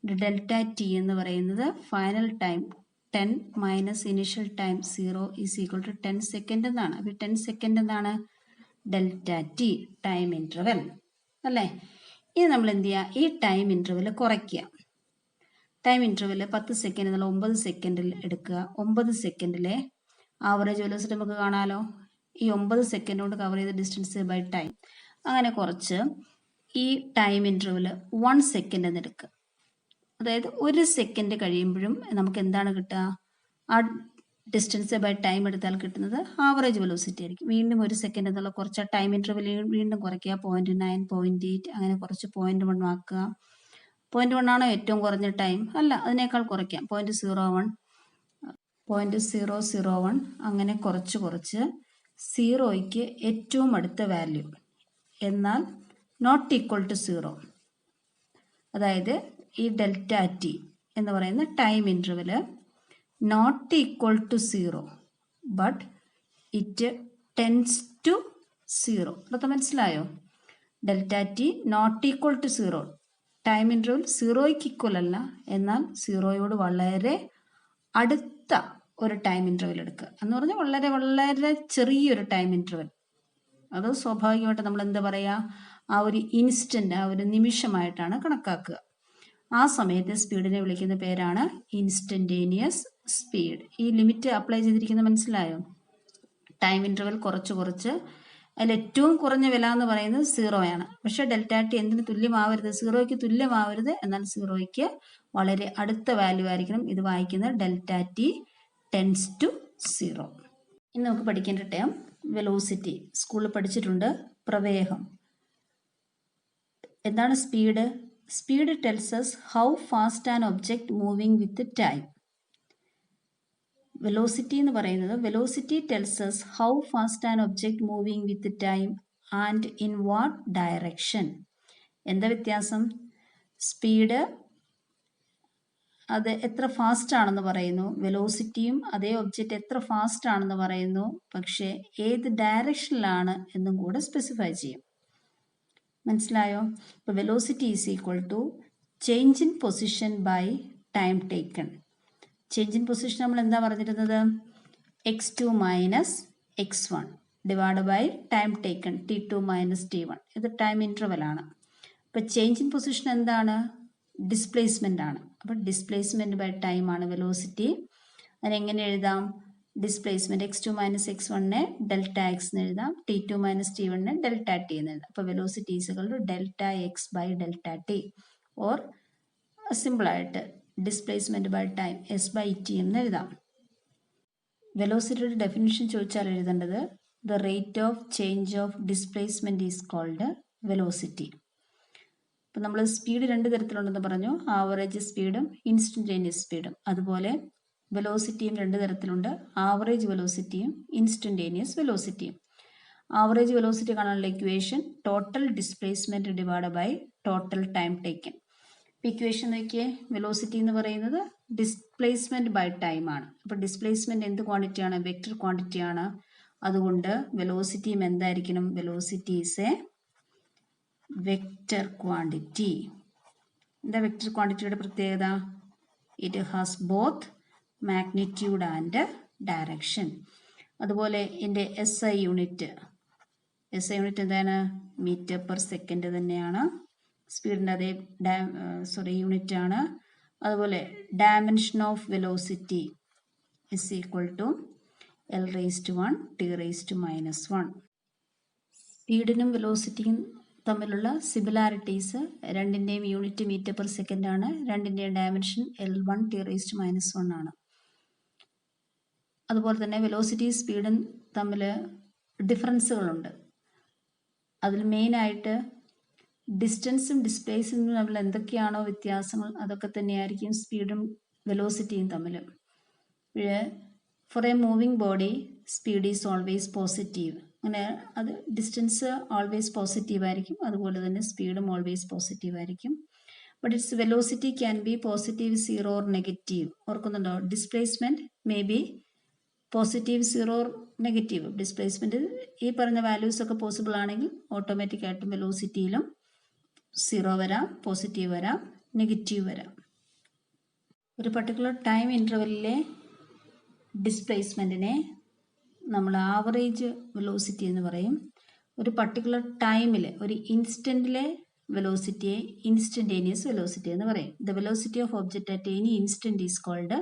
ഡെൽറ്റ ടി എന്ന് പറയുന്നത് final time 10 minus initial time 0 is equal to 10 second എന്നാണ്. അപ്പോൾ 10 സെക്കൻഡ് എന്താണ്? ഡെൽറ്റ ടി ടൈം ഇൻ്റർവെൽ അല്ലേ? ഇനി നമ്മൾ എന്ത് ചെയ്യുക? ഈ ടൈം ഇൻ്റർവെൽ കുറയ്ക്കുക. ടൈം ഇൻ്റർവെൽ 10 സെക്കൻഡ് എന്നുള്ള 9 സെക്കൻഡിൽ എടുക്കുക. 9 സെക്കൻഡിലെ ആവറേജ് വെലോസിറ്റി നമുക്ക് കാണാമല്ലോ. ഈ 9 സെക്കൻഡ് കൊണ്ട് കവർ ചെയ്ത ഡിസ്റ്റൻസ് ബൈ ടൈം, അങ്ങനെ കുറച്ച് ഈ ടൈം ഇൻ്റർവെൽ 1 സെക്കൻഡ് എന്ന് എടുക്കുക. അതായത് 1 സെക്കൻഡ് കഴിയുമ്പോഴും നമുക്ക് എന്താണ് കിട്ടുക? ആ ഡിസ്റ്റൻസ് ബൈ ടൈം എടുത്താൽ കിട്ടുന്നത് ആവറേജ് വെലോസിറ്റി ആയിരിക്കും. വീണ്ടും 1 സെക്കൻഡ് എന്നുള്ള കുറച്ച് ടൈം ഇൻ്റർവെൽ വീണ്ടും കുറയ്ക്കുക. 0.9 0.8 അങ്ങനെ കുറച്ച് 0.1 ആക്കുക. 0.1 ആണോ ഏറ്റവും കുറഞ്ഞ ടൈം? അല്ല, അതിനേക്കാൾ കുറയ്ക്കാം. 0.01 0.001 അങ്ങനെ കുറച്ച് 0യ്ക്ക് ഏറ്റവും അടുത്ത വാല്യൂ എന്നാൽ നോട്ട് ഈക്വൽ ടു 0. അതായത് ഈ ഡെൽറ്റ ടി എന്ന് പറയുന്ന time interval not equal to 0 but it tends to 0. അതൊക്കെ മനസ്സിലായോ? Delta T not equal to 0, time interval 0യ്ക്ക് ഈക്വൽ അല്ല, എന്നാൽ 0യോട് വളരെ അടുത്ത ഒരു ടൈം ഇൻ്റർവെൽ എടുക്കുക എന്ന് പറഞ്ഞാൽ വളരെ വളരെ ചെറിയൊരു ടൈം ഇൻ്റർവെൽ. അത് സ്വാഭാവികമായിട്ട് നമ്മൾ എന്താ പറയുക, ആ ഒരു ഇൻസ്റ്റന്റ്, ആ ഒരു നിമിഷമായിട്ടാണ് കണക്കാക്കുക. ആ സമയത്തെ സ്പീഡിനെ വിളിക്കുന്ന പേരാണ് ഇൻസ്റ്റന്റേനിയസ് സ്പീഡ്. ഈ ലിമിറ്റ് അപ്ലൈ ചെയ്തിരിക്കുന്നത് മനസ്സിലായോ? ടൈം ഇന്റർവെൽ കുറച്ച് അതിൽ ഏറ്റവും കുറഞ്ഞ വില എന്ന് പറയുന്നത് 0 ആണ്. പക്ഷെ ഡെൽറ്റ ടി എന്തിന് തുല്യമാവരുത്? 0ക്ക് തുല്യമാവരുത്. എന്നാൽ 0ക്ക് വളരെ അടുത്ത വാല്യൂ ആയിരിക്കണം. ഇത് വായിക്കുന്നത് ഡെൽറ്റ ടി ടെൻസ് ടു 0. ഇനി നമുക്ക് പഠിക്കേണ്ട ടേം വെലോസിറ്റി. സ്കൂളിൽ പഠിച്ചിട്ടുണ്ട്. പ്രവേഗം. എന്താണ് speed? Speed tells us how fast an object moving with time. Velocity എന്ന് പറയുന്നത്, velocity tells us how fast an object moving with time and in what direction. എന്താ വ്യത്യാസം? സ്പീഡ് അത് എത്ര ഫാസ്റ്റ് ആണെന്ന് പറയുന്നു, വെലോസിറ്റിയും അതേ ഒബ്ജക്റ്റ് എത്ര ഫാസ്റ്റ് ആണെന്ന് പറയുന്നു, പക്ഷേ ഏത് ഡയറക്ഷനിലാണ് എന്നും കൂടെ സ്പെസിഫൈ ചെയ്യും. മനസ്സിലായോ? ഇപ്പോൾ velocity is equal to change in position by time taken. Change in position നമ്മൾ എന്താ പറഞ്ഞിരുന്നത്? x2 minus x1 divide by time taken t2 minus t1. ഇത് ടൈം ഇൻ്റർവൽ ആണ്. അപ്പോൾ ചേഞ്ച് ഇൻ പൊസിഷൻ എന്താണ്? ഡിസ്പ്ലേസ്മെൻ്റ് ആണ്. അപ്പോൾ ഡിസ്പ്ലേസ്മെൻറ്റ് ബൈ ടൈം ആണ് വെലോസിറ്റി. അതിനെങ്ങനെ എഴുതാം? ഡിസ്പ്ലേസ്മെൻറ്റ് x2 മൈനസ് x1നെ ഡെൽറ്റ എക്സ് എന്ന് എഴുതാം, t2 മൈനസ് t1നെ ഡെൽറ്റ ടി എന്ന് എഴുതാം. അപ്പോൾ velocity is equal to delta X by delta T, or സിമ്പിളായിട്ട് displacement by time S by T എന്ന് എഴുതാം. വെലോസിറ്റിയുടെ ഡെഫിനിഷൻ ചോദിച്ചാൽ എഴുതേണ്ടത് the rate of change of displacement is called velocity. ഇപ്പം നമ്മൾ സ്പീഡ് 2 തരത്തിലുണ്ടെന്ന് പറഞ്ഞു, ആവറേജ് സ്പീഡും ഇൻസ്റ്റന്റേനിയസ് സ്പീഡും. അതുപോലെ വെലോസിറ്റിയും 2 തരത്തിലുണ്ട്, ആവറേജ് വെലോസിറ്റിയും ഇൻസ്റ്റന്റേനിയസ് വെലോസിറ്റിയും. ആവറേജ് വെലോസിറ്റി കാണാനുള്ള equation total displacement divide by total time taken. Equation നോക്കിയേ, വെലോസിറ്റി എന്ന് പറയുന്നത് ഡിസ്പ്ലേസ്മെൻറ്റ് ബൈ ടൈം ആണ്. അപ്പോൾ ഡിസ്പ്ലേസ്മെൻറ്റ് എന്ത് ക്വാണ്ടിറ്റിയാണ്? വെക്റ്റർ ക്വാണ്ടിറ്റിയാണ്. അതുകൊണ്ട് വെലോസിറ്റിയും എന്തായിരിക്കണം? Velocity is a vector quantity. എന്താ വെക്റ്റർ ക്വാണ്ടിറ്റിയുടെ പ്രത്യേകത? It has both magnitude and direction. അതുപോലെ ഇതിൻ്റെ SI യൂണിറ്റ് എന്താണ്? മീറ്റർ പെർ സെക്കൻഡ് തന്നെയാണ്. സ്പീഡിൻ്റെ അതേ യൂണിറ്റ് ആണ്. അതുപോലെ dimension of velocity is equal to L⁻⁻⁴ T⁻⁻⁻⁴. സ്പീഡിനും വെലോസിറ്റിയും തമ്മിലുള്ള സിമിലാരിറ്റീസ്, രണ്ടിൻ്റെയും യൂണിറ്റ് മീറ്റർ പെർ സെക്കൻഡ് ആണ്, രണ്ടിൻ്റെയും ഡയമെൻഷൻ L1 T⁻⁻⁴ ആണ്. അതുപോലെ തന്നെ വെലോസിറ്റി സ്പീഡും തമ്മിൽ ഡിഫറൻസുകളുണ്ട്. അതിൽ മെയിനായിട്ട് ഡിസ്റ്റൻസും ഡിസ്പ്ലേസിങ്ങും തമ്മിൽ എന്തൊക്കെയാണോ വ്യത്യാസങ്ങൾ അതൊക്കെ തന്നെയായിരിക്കും സ്പീഡും വെലോസിറ്റിയും തമ്മിൽ. For a moving body speed is always positive. അങ്ങനെ അത് ഡിസ്റ്റൻസ് ഓൾവേസ് പോസിറ്റീവ് ആയിരിക്കും, അതുപോലെ തന്നെ സ്പീഡും ഓൾവേസ് പോസിറ്റീവ് ആയിരിക്കും. But it's velocity can be positive 0 or negative. ഓർക്കുന്നുണ്ടോ? Displacement may be positive 0 or negative. Displacement ഈ പറഞ്ഞ വാല്യൂസ് ഒക്കെ പോസിബിൾ ആണെങ്കിൽ ഓട്ടോമാറ്റിക്കായിട്ടും വെലോസിറ്റിയിലും 0 വരാം, പോസിറ്റീവ് വരാം, നെഗറ്റീവ് വരാം. ഒരു പർട്ടിക്കുലർ ടൈം ഇൻ്റർവെല്ലിലെ ഡിസ്പ്ലേസ്മെൻറ്റിനെ നമ്മൾ ആവറേജ് വെലോസിറ്റി എന്ന് പറയും. ഒരു പർട്ടിക്കുലർ ടൈമിൽ, ഒരു ഇൻസ്റ്റൻറ്റിലെ വെലോസിറ്റിയെ ഇൻസ്റ്റന്റേനിയസ് വെലോസിറ്റി എന്ന് പറയും. The velocity of object at any instant is called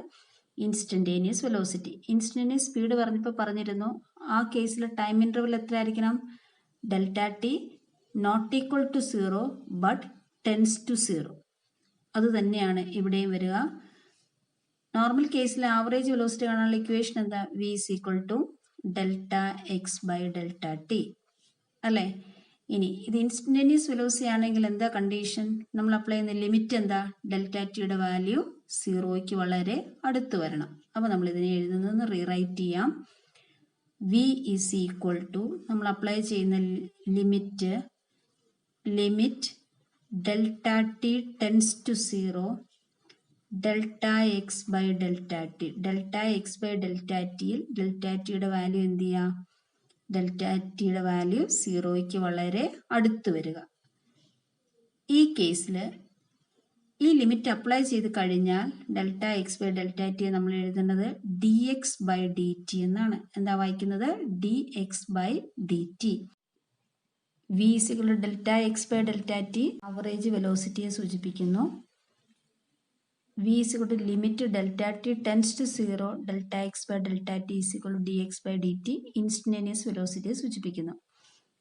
instantaneous velocity. Instantaneous speed പറഞ്ഞിരുന്നു. ആ കേസിൽ ടൈം ഇൻ്റർവെൽ എത്ര ആയിരിക്കണം? Delta T not equal to 0 but tends to 0. അത് തന്നെയാണ് ഇവിടെയും വരിക. നോർമൽ കേസിൽ ആവറേജ് വെലോസിറ്റി കാണാനുള്ള ഇക്വേഷൻ എന്താ? V is equal to delta X by delta T അല്ലേ? ഇനി ഇത് ഇൻസ്റ്റന്റേനിയസ് വെലോസിറ്റി ആണെങ്കിൽ എന്താ കണ്ടീഷൻ? നമ്മൾ അപ്ലൈ ചെയ്യുന്ന ലിമിറ്റ് എന്താ? ഡെൽറ്റ ടിയുടെ വാല്യൂ 0ക്ക് വളരെ അടുത്ത് വരണം. അപ്പോൾ നമ്മൾ ഇതിനെ എഴുതുന്നത് റീറൈറ്റ് ചെയ്യാം. V is equal to നമ്മൾ അപ്ലൈ ചെയ്യുന്ന limit delta T tends to 0 delta X by delta T. Delta X by delta ടിയിൽ ഡെൽറ്റ ടിയുടെ വാല്യൂ എന്ത് ചെയ്യുക? ഡെൽറ്റ ടിയുടെ വാല്യൂ 0ക്ക് വളരെ അടുത്ത് വരിക. ഈ കേസിൽ ഈ ലിമിറ്റ് അപ്ലൈ ചെയ്ത് കഴിഞ്ഞാൽ ഡെൽറ്റ എക്സ് ബൈ ഡെൽറ്റ ടിയെ നമ്മൾ എഴുതുന്നത് dx ബൈ dt എന്നാണ്. എന്താ വായിക്കുന്നത്? dx by dt. V is equal delta X by delta T average വെലോസിറ്റിയെ സൂചിപ്പിക്കുന്നു. V is equal to limit delta T tends to 0 delta X by delta T is equal to D X by D T instantaneous വെലോസിറ്റിയെ സൂചിപ്പിക്കുന്നു.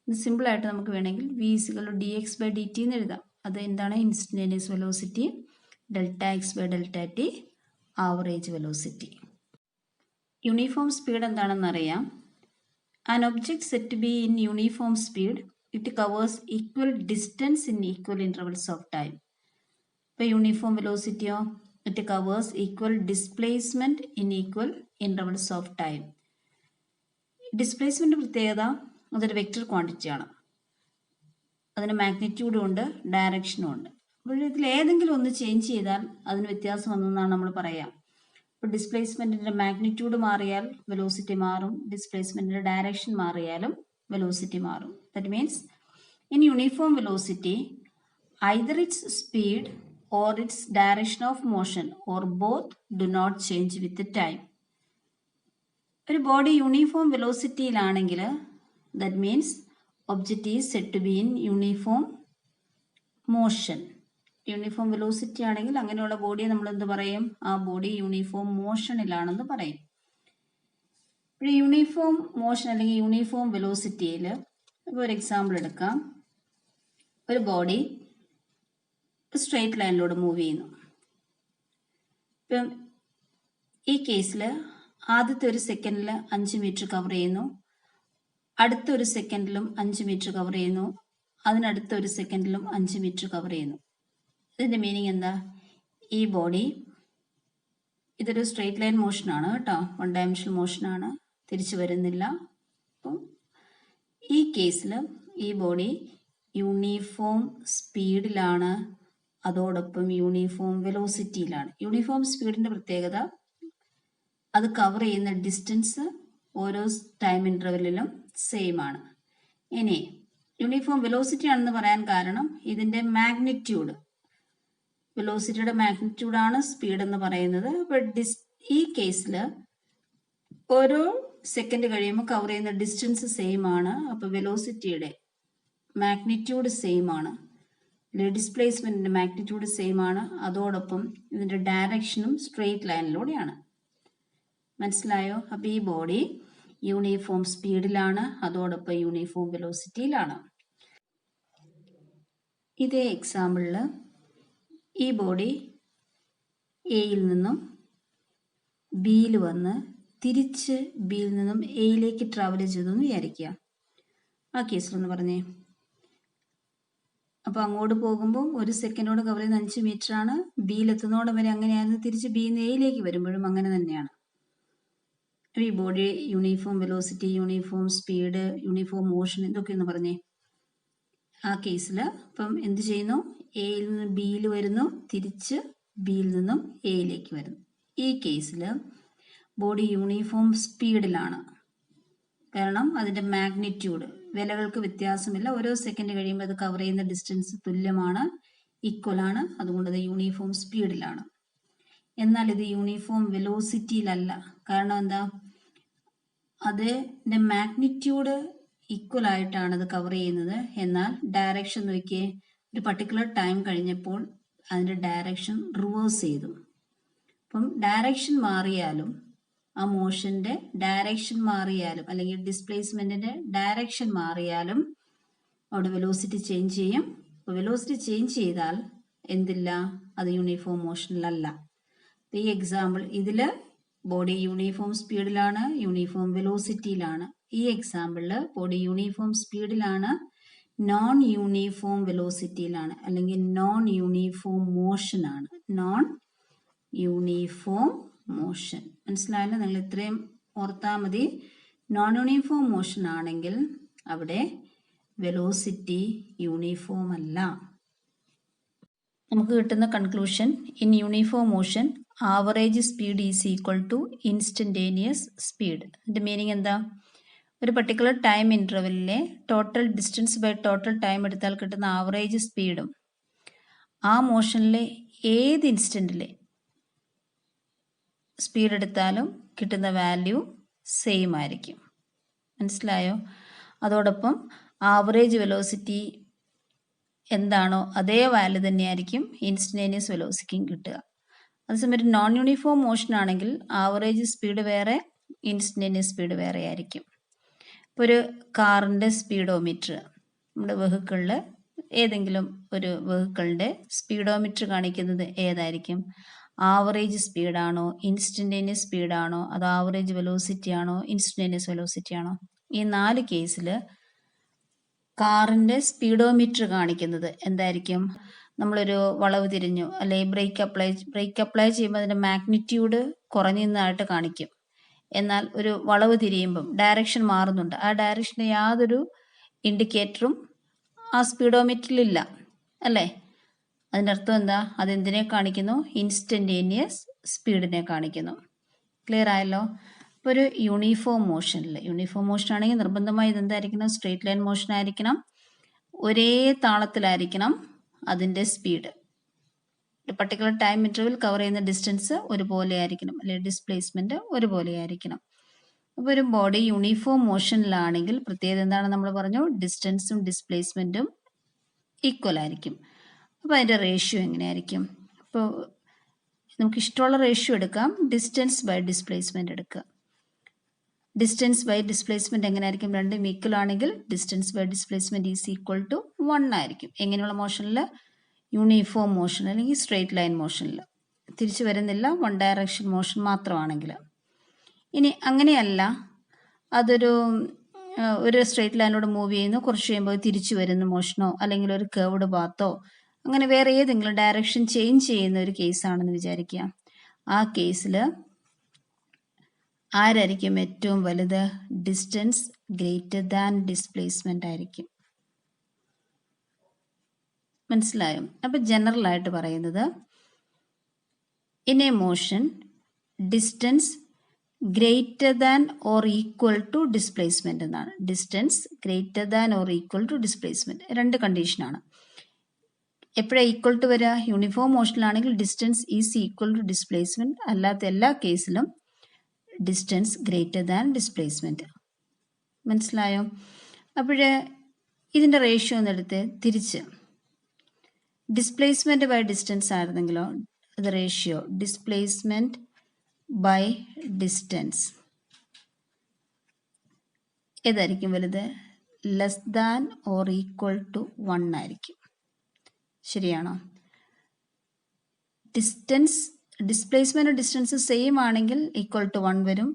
ഇത് സിമ്പിളായിട്ട് നമുക്ക് വേണമെങ്കിൽ V is equal to D X by D T എന്ന് എഴുതാം. അത് എന്താണ്? Instantaneous velocity delta X by delta T average velocity. Uniform speed എന്താണെന്ന് അറിയാം. An object said to be in uniform speed, it covers equal distance in equal intervals of time. ഇപ്പോൾ uniform വെലോസിറ്റിയോ it covers equal displacement in equal intervals of time. Displacement പ്രത്യേകത അതൊരു vector ക്വാണ്ടിറ്റിയാണ്. അതിന് മാഗ്നിറ്റ്യൂഡും ഉണ്ട്, ഡയറക്ഷനും ഉണ്ട്. അപ്പോൾ ഇതിൽ ഏതെങ്കിലും ഒന്ന് ചേഞ്ച് ചെയ്താൽ അതിന് വ്യത്യാസം വന്നെന്നാണ് നമ്മൾ പറയാം. ഇപ്പോൾ ഡിസ്പ്ലേസ്മെൻറ്റിൻ്റെ മാഗ്നിറ്റ്യൂഡ് മാറിയാൽ വെലോസിറ്റി മാറും, ഡിസ്പ്ലേസ്മെൻറ്റിൻ്റെ ഡയറക്ഷൻ മാറിയാലും വെലോസിറ്റി മാറും. That means in uniform velocity either its speed or its direction of motion or both do not change with the time. ഒരു ബോഡി യൂണിഫോം വെലോസിറ്റിയിലാണെങ്കിൽ that means object is said to be in uniform motion. Uniform velocity ആണെങ്കിൽ അങ്ങനെയുള്ള ബോഡിയെ നമ്മൾ എന്ത് പറയും? ആ body uniform മോഷനിലാണെന്ന് പറയും. ഒരു യൂണിഫോം മോഷൻ അല്ലെങ്കിൽ യൂണിഫോം വെലോസിറ്റിയിൽ ഇപ്പോൾ ഒരു എക്സാമ്പിൾ എടുക്കാം. ഒരു ബോഡി സ്ട്രെയിറ്റ് ലൈനിലൂടെ മൂവ് ചെയ്യുന്നു. ഇപ്പം ഈ കേസിൽ ആദ്യത്തെ ഒരു സെക്കൻഡിൽ 5 മീറ്റർ കവർ ചെയ്യുന്നു, അടുത്ത ഒരു സെക്കൻഡിലും 5 മീറ്റർ കവർ ചെയ്യുന്നു, അതിനടുത്ത ഒരു സെക്കൻഡിലും 5 മീറ്റർ കവർ ചെയ്യുന്നു. ഇതിൻ്റെ മീനിങ് എന്താ? ഈ ബോഡി ഇതൊരു സ്ട്രെയിറ്റ് ലൈൻ മോഷനാണ് കേട്ടോ, 1 ഡയമെൻഷണൽ മോഷനാണ്, തിരിച്ചു വരുന്നില്ല. അപ്പം ഈ കേസിൽ ഈ ബോഡി യൂണിഫോം സ്പീഡിലാണ്, അതോടൊപ്പം യൂണിഫോം വെലോസിറ്റിയിലാണ്. യൂണിഫോം സ്പീഡിൻ്റെ പ്രത്യേകത അത് കവർ ചെയ്യുന്ന ഡിസ്റ്റൻസ് ഓരോ ടൈം ഇൻ്റർവെല്ലിലും സെയിം ആണ്. ഇനി യൂണിഫോം വെലോസിറ്റി ആണെന്ന് പറയാൻ കാരണം ഇതിൻ്റെ മാഗ്നിറ്റ്യൂഡ്, വെലോസിറ്റിയുടെ മാഗ്നിറ്റ്യൂഡാണ് സ്പീഡ് എന്ന് പറയുന്നത്. അപ്പോൾ ഈ കേസിൽ ഓരോ സെക്കൻഡ് കഴിയുമ്പോൾ കവർ ചെയ്യുന്ന ഡിസ്റ്റൻസ് സെയിം ആണ്. അപ്പോൾ വെലോസിറ്റിയുടെ മാഗ്നിറ്റ്യൂഡ് സെയിം ആണ്, ഡിസ്പ്ലേസ്മെന്റിന്റെ മാഗ്നിറ്റ്യൂഡ് സെയിം ആണ്, അതോടൊപ്പം ഇതിന്റെ ഡയറക്ഷനും സ്ട്രെയിറ്റ് ലൈനിലൂടെയാണ്. മനസ്സിലായോ? അപ്പോൾ ഈ ബോഡി യൂണിഫോം സ്പീഡിലാണ്, അതോടൊപ്പം യൂണിഫോം വെലോസിറ്റിയിലാണ്. ഇതേ എക്സാമ്പിളിൽ ഈ ബോഡി എയിൽ നിന്നും ബിയിൽ വന്ന് തിരിച്ച് ബിയിൽ നിന്നും എയിലേക്ക് ട്രാവൽ ചെയ്തു എന്ന് വിചാരിക്കുക. ആ കേസിലൊന്ന് പറഞ്ഞേ. അപ്പോൾ അങ്ങോട്ട് പോകുമ്പോൾ ഒരു സെക്കൻഡോട് കവർ ചെയ്യുന്ന 5 മീറ്റർ ആണ്, ബിയിലെത്തുന്നോടം വരെ അങ്ങനെയായിരുന്നു, തിരിച്ച് ബിയിൽ നിന്ന് എയിലേക്ക് വരുമ്പോഴും അങ്ങനെ തന്നെയാണ്. ഈ body uniform velocity, uniform speed, uniform motion ഇതൊക്കെ ഒന്ന് പറഞ്ഞേ. ആ കേസിൽ ഇപ്പം എന്ത് ചെയ്യുന്നു? എയിൽ നിന്ന് ബിയിൽ വരുന്നു, തിരിച്ച് ബിയിൽ നിന്നും എയിലേക്ക് വരുന്നു. ഈ കേസിൽ ബോഡി യൂണിഫോം സ്പീഡിലാണ്, കാരണം അതിൻ്റെ മാഗ്നിറ്റ്യൂഡ് വിലകൾക്ക് വ്യത്യാസമില്ല. ഓരോ സെക്കൻഡ് കഴിയുമ്പോൾ അത് കവർ ചെയ്യുന്ന ഡിസ്റ്റൻസ് തുല്യമാണ്, ഈക്വൽ ആണ്, അതുകൊണ്ട് അത് യൂണിഫോം സ്പീഡിലാണ്. എന്നാൽ ഇത് യൂണിഫോം വെലോസിറ്റിയിലല്ല. കാരണം എന്താ? അതിൻ്റെ മാഗ്നിറ്റ്യൂഡ് ഈക്വൽ ആയിട്ടാണ് അത് കവർ ചെയ്യുന്നത്. എന്നാൽ ഡയറക്ഷൻ നോക്കിയേ, ഒരു പർട്ടിക്കുലർ ടൈം കഴിഞ്ഞപ്പോൾ അതിൻ്റെ ഡയറക്ഷൻ റിവേഴ്സ് ചെയ്തു. അപ്പം ഡയറക്ഷൻ മാറിയാലും, ആ മോഷന്റെ ഡയറക്ഷൻ മാറിയാലും അല്ലെങ്കിൽ ഡിസ്പ്ലേസ്മെന്റിന്റെ ഡയറക്ഷൻ മാറിയാലും അവിടെ വെലോസിറ്റി ചേഞ്ച് ചെയ്യും. അപ്പോൾ വെലോസിറ്റി ചേഞ്ച് ചെയ്താൽ എന്തില്ല? അത് യൂണിഫോം മോഷനിലല്ല. ഈ എക്സാമ്പിൾ ഇതിൽ ബോഡി യൂണിഫോം സ്പീഡിലാണ്, യൂണിഫോം വെലോസിറ്റിയിലാണ്. ഈ എക്സാമ്പിളിൽ ബോഡി യൂണിഫോം സ്പീഡിലാണ്, നോൺ യൂണിഫോം വെലോസിറ്റിയിലാണ്, അല്ലെങ്കിൽ നോൺ യൂണിഫോം മോഷനാണ്. Non uniform motion. മനസ്സിലായല്ലോ? നിങ്ങൾ ഇത്രയും ഓർത്താൽ മതി. നോൺ യൂണിഫോം മോഷൻ ആണെങ്കിൽ അവിടെ വെലോസിറ്റി യൂണിഫോം അല്ല. നമുക്ക് കിട്ടുന്ന conclusion, in uniform motion average speed is equal to instantaneous speed. ഇതിൻ്റെ മീനിങ് എന്താ? ഒരു പർട്ടിക്കുലർ ടൈം ഇൻ്റർവെല്ലിലെ total distance by total time എടുത്താൽ കിട്ടുന്ന ആവറേജ് സ്പീഡും ആ മോഷനിലെ ഏത് ഇൻസ്റ്റൻറ്റിലെ സ്പീഡ് എടുത്താലും കിട്ടുന്ന വാല്യൂ സെയിം ആയിരിക്കും. മനസ്സിലായോ? അതോടൊപ്പം ആവറേജ് വെലോസിറ്റി എന്താണോ അതേ വാല്യൂ തന്നെയായിരിക്കും ഇൻസ്റ്റന്റേനിയസ് വെലോസിറ്റിക്കും കിട്ടുക. അതേസമയം നോൺ യൂണിഫോം മോഷൻ ആണെങ്കിൽ ആവറേജ് സ്പീഡ് വേറെ, ഇൻസ്റ്റന്റേനിയസ് സ്പീഡ് വേറെ ആയിരിക്കും. ഇപ്പോൾ ഒരു കാറിൻ്റെ സ്പീഡോമീറ്റർ, നമ്മുടെ വെഹിക്കിളിൽ ഏതെങ്കിലും ഒരു വെഹിക്കിളിൻ്റെ സ്പീഡോമീറ്റർ കാണിക്കുന്നത് ഏതായിരിക്കും? ആവറേജ് സ്പീഡാണോ, ഇൻസ്റ്റന്റേനിയസ് സ്പീഡാണോ, അതോ ആവറേജ് വെലോസിറ്റി ആണോ, ഇൻസ്റ്റന്റേനിയസ് വെലോസിറ്റി ആണോ? ഈ 4 കേസിൽ കാറിൻ്റെ സ്പീഡോമീറ്റർ കാണിക്കുന്നത് എന്തായിരിക്കും? നമ്മളൊരു വളവ് തിരിഞ്ഞു അല്ലെങ്കിൽ ബ്രേക്ക് അപ്ലൈ ചെയ്യുമ്പോൾ അതിൻ്റെ മാഗ്നിറ്റ്യൂഡ് കുറഞ്ഞതായിട്ട് കാണിക്കും. എന്നാൽ ഒരു വളവ് തിരിയുമ്പം ഡയറക്ഷൻ മാറുന്നുണ്ട്, ആ ഡയറക്ഷന് യാതൊരു ഇൻഡിക്കേറ്ററും ആ സ്പീഡോമീറ്ററിലില്ല അല്ലേ? അതിൻ്റെ അർത്ഥം എന്താ? അതെന്തിനെ കാണിക്കുന്നു? ഇൻസ്റ്റന്റേനിയസ് സ്പീഡിനെ കാണിക്കുന്നു. ക്ലിയർ ആയല്ലോ? ഇപ്പോൾ ഒരു യൂണിഫോം മോഷൻ ആണെങ്കിൽ നിർബന്ധമായി ഇതെന്തായിരിക്കണം? സ്ട്രേറ്റ് ലൈൻ മോഷൻ ആയിരിക്കണം, ഒരേ താളത്തിലായിരിക്കണം അതിൻ്റെ സ്പീഡ്. ഒരു പർട്ടിക്കുലർ ടൈം ഇൻ്റർവെൽ കവർ ചെയ്യുന്ന ഡിസ്റ്റൻസ് ഒരുപോലെ ആയിരിക്കണം, അല്ലെങ്കിൽ ഡിസ്പ്ലേസ്മെൻറ്റ് ഒരുപോലെ ആയിരിക്കണം. അപ്പോൾ ഒരു ബോഡി യൂണിഫോം മോഷനിലാണെങ്കിൽ പ്രത്യേകത എന്താണ്? നമ്മൾ പറഞ്ഞു, ഡിസ്റ്റൻസും ഡിസ്പ്ലേസ്മെൻറ്റും ഈക്വൽ ആയിരിക്കും. അപ്പോൾ അതിൻ്റെ റേഷ്യോ എങ്ങനെയായിരിക്കും? അപ്പോൾ നമുക്ക് ഇഷ്ടമുള്ള റേഷ്യോ എടുക്കാം. ഡിസ്റ്റൻസ് ബൈ ഡിസ്പ്ലേസ്മെൻറ്റ് എടുക്കുക. ഡിസ്റ്റൻസ് ബൈ ഡിസ്പ്ലേസ്മെൻറ്റ് എങ്ങനെയായിരിക്കും? രണ്ടും ഈക്വൽ ആണെങ്കിൽ distance by displacement is equal to 1 ആയിരിക്കും. എങ്ങനെയുള്ള മോഷനിൽ? യൂണിഫോം മോഷൻ അല്ലെങ്കിൽ സ്ട്രേറ്റ് ലൈൻ മോഷനിൽ. തിരിച്ചു വരുന്നില്ല, വൺ ഡയറക്ഷൻ മോഷൻ മാത്രമാണെങ്കിൽ. ഇനി അങ്ങനെയല്ല, ഒരു സ്ട്രേറ്റ് ലൈനിലൂടെ മൂവ് ചെയ്യുന്നു, കുറച്ച് കഴിയുമ്പോൾ തിരിച്ചു വരുന്ന മോഷനോ അല്ലെങ്കിൽ ഒരു കർവ്ഡ് പാത്തോ അങ്ങനെ വേറെ ഏതെങ്കിലും ഡയറക്ഷൻ ചേഞ്ച് ചെയ്യുന്ന ഒരു കേസാണെന്ന് വിചാരിക്കുക. ആ കേസിൽ ആരായിരിക്കും ഏറ്റവും വലുത്? ഡിസ്റ്റൻസ് ഗ്രേറ്റർ ദാൻ ഡിസ്പ്ലേസ്മെൻ്റ് ആയിരിക്കും. മനസ്സിലായോ? അപ്പോൾ ജനറലായിട്ട് പറയുന്നത് in a motion distance greater than or equal to displacement എന്നാണ്. Distance greater than or equal to displacement, രണ്ട് കണ്ടീഷനാണ്. എപ്പോഴാണ് ഈക്വൽ ടു വരിക? യൂണിഫോം മോഷനിലാണെങ്കിൽ distance is equal to displacement, അല്ലാത്ത എല്ലാ കേസിലും ഡിസ്റ്റൻസ് ഗ്രേറ്റർ ദാൻ ഡിസ്പ്ലേസ്മെൻറ്റ്. മനസ്സിലായോ? അപ്പോഴേ ഇതിൻ്റെ റേഷ്യോ എന്നെടുത്ത് തിരിച്ച് ഡിസ്പ്ലേസ്മെൻറ്റ് ബൈ ഡിസ്റ്റൻസ് ആയിരുന്നെങ്കിലോ അത് റേഷ്യോ ഡിസ്പ്ലേസ്മെൻറ്റ് ബൈ ഡിസ്റ്റൻസ് ഏതായിരിക്കും വലുത്? Less than or equal to 1 ആയിരിക്കും. ശരിയാണോ? ഡിസ്പ്ലേസ്മെൻറ്റ് ഡിസ്റ്റൻസ് സെയിം ആണെങ്കിൽ ഈക്വൽ ടു 1 വരും.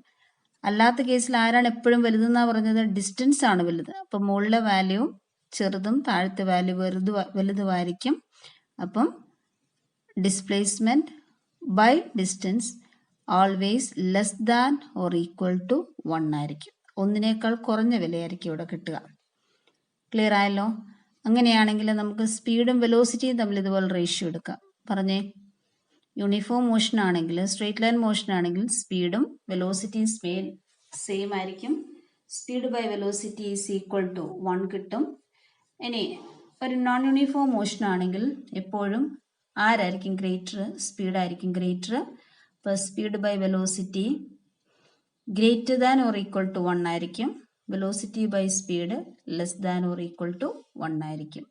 അല്ലാത്ത കേസിൽ ആരാണ് എപ്പോഴും വലുതെന്നാണ് പറഞ്ഞത്? ഡിസ്റ്റൻസ് ആണ് വലുത്. അപ്പം മുകളിലെ വാല്യൂവും ചെറുതും താഴത്തെ വാല്യൂ വലുതുമായിരിക്കും. അപ്പം displacement by distance always less than or equal to 1 ആയിരിക്കും. ഒന്നിനേക്കാൾ കുറഞ്ഞ വിലയായിരിക്കും ഇവിടെ കിട്ടുക. ക്ലിയർ ആയല്ലോ? അങ്ങനെയാണെങ്കിൽ നമുക്ക് സ്പീഡും വെലോസിറ്റിയും തമ്മിൽ ഇതുപോലെ റേഷ്യോ എടുക്കാം. പറഞ്ഞേ, യൂണിഫോം മോഷൻ ആണെങ്കിൽ, സ്ട്രേറ്റ് ലൈൻ മോഷൻ ആണെങ്കിൽ സ്പീഡും വെലോസിറ്റിയും സെയിം ആയിരിക്കും. Speed by velocity is equal to 1 കിട്ടും. ഇനി ഒരു നോൺ യൂണിഫോം മോഷൻ ആണെങ്കിൽ എപ്പോഴും ആരായിരിക്കും ഗ്രേറ്റർ? സ്പീഡായിരിക്കും ഗ്രേറ്റർ. അപ്പോൾ speed by velocity greater than or equal to 1 ആയിരിക്കും. Velocity by speed less than or equal to 1 ആയിരിക്കും.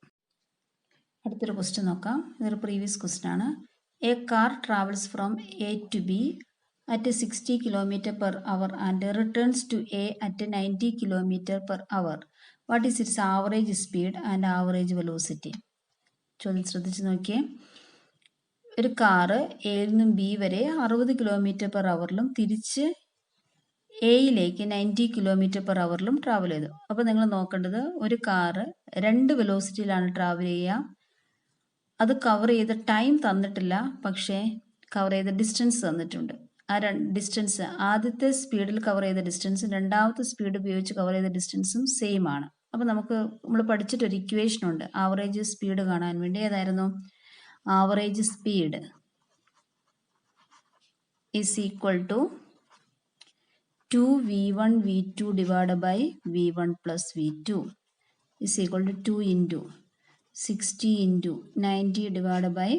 അടുത്തൊരു ക്വസ്റ്റ്യൻ നോക്കാം. ഇതൊരു പ്രീവിയസ് ക്വസ്റ്റ്യൻ ആണ്. A car travels from A to B at 60 km/h and returns to A at 90 km/h. What is its average speed and average velocity? ചോദ്യം ശ്രദ്ധിച്ച് നോക്കിയേ. ഒരു car എയിൽ നിന്നും ബി വരെ 60 km/h തിരിച്ച് എയിലേക്ക് 90 km/h ട്രാവൽ ചെയ്തു. അപ്പോൾ നിങ്ങൾ നോക്കേണ്ടത്, ഒരു കാറ് 2 വെലോസിറ്റിയിലാണ് ട്രാവൽ ചെയ്യുക. അത് കവർ ചെയ്ത ടൈം തന്നിട്ടില്ല, പക്ഷേ കവർ ചെയ്ത ഡിസ്റ്റൻസ് തന്നിട്ടുണ്ട്. ആ ഡിസ്റ്റൻസ്, ആദ്യത്തെ സ്പീഡിൽ കവർ ചെയ്ത ഡിസ്റ്റൻസും രണ്ടാമത്തെ സ്പീഡ് ഉപയോഗിച്ച് കവർ ചെയ്ത ഡിസ്റ്റൻസും സെയിം ആണ്. അപ്പോൾ നമ്മൾ പഠിച്ചിട്ടൊരു ഇക്വേഷൻ ഉണ്ട് ആവറേജ് സ്പീഡ് കാണാൻ വേണ്ടി. ഏതായിരുന്നു? Average speed is equal to 2v1 v2 divided by v1 plus v2 is equal to 2 into 60 into 90 divided by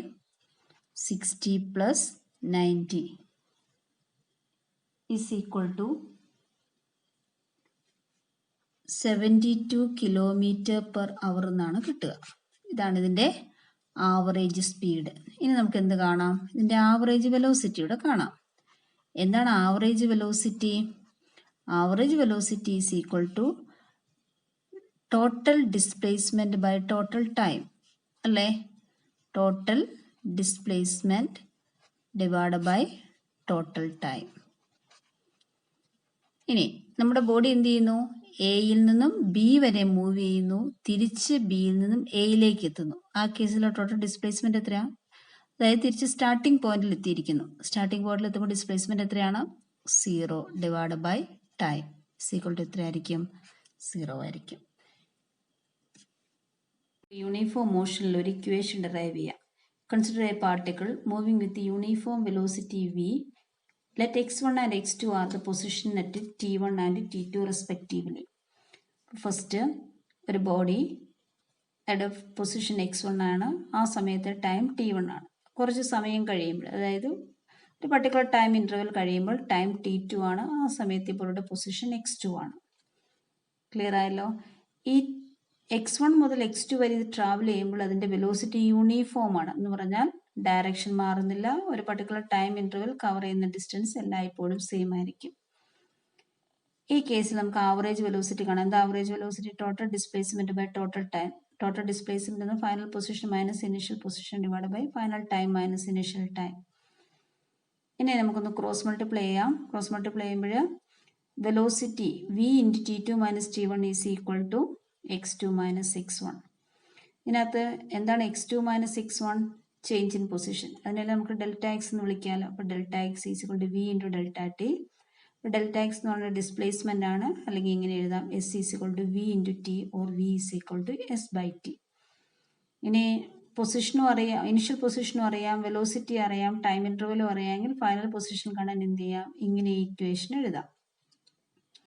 60 plus 90 is equal to 72 kilometre per അവർ എന്നാണ് കിട്ടുക. ഇതാണ് ഇതിൻ്റെ ആവറേജ് സ്പീഡ്. ഇനി നമുക്ക് എന്ത് കാണാം? ഇതിൻ്റെ ആവറേജ് വെലോസിറ്റി ഇവിടെ കാണാം. എന്താണ് average velocity? Average velocity is equal to total displacement by total time അല്ലേ? Total displacement divide by total time. ഇനി നമ്മുടെ ബോഡി എന്ത് ചെയ്യുന്നു? എയിൽ നിന്നും ബി വരെ മൂവ് ചെയ്യുന്നു, തിരിച്ച് ബിയിൽ നിന്നും എയിലേക്ക് എത്തുന്നു. ആ കേസിലെ ടോട്ടൽ ഡിസ്പ്ലേസ്മെന്റ് എത്രയാണ്? അതായത് തിരിച്ച് സ്റ്റാർട്ടിംഗ് പോയിന്റിൽ എത്തിയിരിക്കുന്നു. സ്റ്റാർട്ടിംഗ് പോയിന്റിൽ എത്തുമ്പോൾ ഡിസ്പ്ലേസ്മെന്റ് എത്രയാണ്? 0 divide by time equal to എത്രയായിരിക്കും? 0 ആയിരിക്കും. യൂണിഫോം മോഷനിൽ ഒരു ഇക്വേഷൻ ഡെറൈവ് ചെയ്യാം. Consider a particle moving with uniform velocity v. Let x1 and x2 are the position at t1 and t2 respectively. First ഒരു body യുടെ position x1 ആണ്, ആ സമയത്ത് ടൈം t1 ആണ്. കുറച്ച് സമയം കഴിയുമ്പോൾ, അതായത് ഒരു പർട്ടിക്കുലർ ടൈം ഇൻ്റർവെൽ കഴിയുമ്പോൾ ടൈം t2 ആണ്, ആ സമയത്ത് ഇവരുടെ പൊസിഷൻ x2 ആണ്. ക്ലിയർ ആയല്ലോ? ഈ x1 മുതൽ x2 വരെ ഇത് ട്രാവൽ ചെയ്യുമ്പോൾ അതിൻ്റെ വെലോസിറ്റി യൂണിഫോം ആണ്. എന്ന് പറഞ്ഞാൽ ഡയറക്ഷൻ മാറുന്നില്ല. ഒരു പർട്ടിക്കുലർ ടൈം ഇൻ്റർവെൽ കവർ ചെയ്യുന്ന ഡിസ്റ്റൻസ് എല്ലായ്പ്പോഴും സെയിം ആയിരിക്കും. ഈ കേസിൽ നമുക്ക് ആവറേജ് വെലോസിറ്റി കാണാം. എന്താ average velocity? Total displacement by total time. Total displacement എന്ന final position minus initial position divide by final time minus initial time. ഇനി നമുക്കൊന്ന് ക്രോസ് മൾട്ടിപ്ലൈ ചെയ്യാം. ക്രോസ് മൾട്ടിപ്ലൈ ചെയ്യുമ്പോൾ velocity v into t2 minus t1 is equal to x2 minus x1. ഇതിനകത്ത് എന്താണ് x2 minus x1? Change in position. അതിനെല്ലാം നമുക്ക് delta X എന്ന് വിളിക്കാമല്ലോ. അപ്പോൾ delta X is equal to V into delta T. Delta X എന്ന് പറഞ്ഞാൽ displacement ആണ്, അല്ലെങ്കിൽ ഇങ്ങനെ എഴുതാം, S is equal to V into T or V is equal to S by T. ഇനി പൊസിഷനും അറിയാം, ഇനിഷ്യൽ പൊസിഷനും അറിയാം, വെലോസിറ്റി അറിയാം, ടൈം ഇൻ്റർവെലും അറിയാമെങ്കിൽ ഫൈനൽ പൊസിഷൻ കാണാൻ എന്ത് ചെയ്യാം? ഇങ്ങനെ ഈ ഇക്വേഷൻ എഴുതാം.